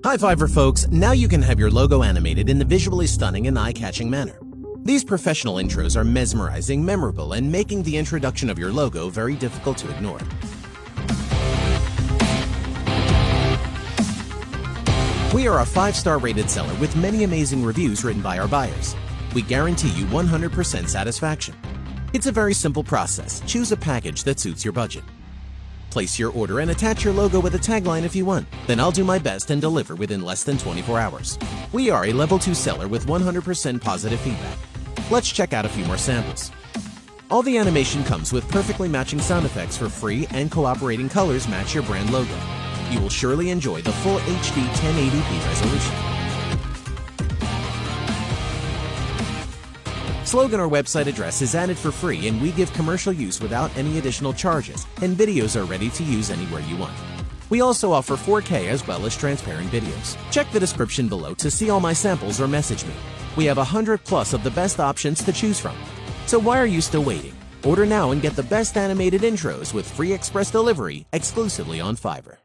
Hi Fiverr folks, now you can have your logo animated in the visually stunning and eye-catching manner. These professional intros are mesmerizing, memorable, and making the introduction of your logo very difficult to ignore. We are a 5-star rated seller with many amazing reviews written by our buyers. We guarantee you 100% satisfaction. It's a very simple process. Choose a package that suits your budget. Place your order and attach your logo with a tagline if you want. Then I'll do my best and deliver within less than 24 hours. We are a level 2 seller with 100% positive feedback. Let's check out a few more samples. All the animation comes with perfectly matching sound effects for free, and cooperating colors match your brand logo. You will surely enjoy the full HD 1080p resolution. Slogan or website address is added for free, and we give commercial use without any additional charges, and videos are ready to use anywhere you want. We also offer 4K as well as transparent videos. Check the description below to see all my samples or message me. We have 100+ of the best options to choose from. So why are you still waiting? Order now and get the best animated intros with free express delivery exclusively on Fiverr.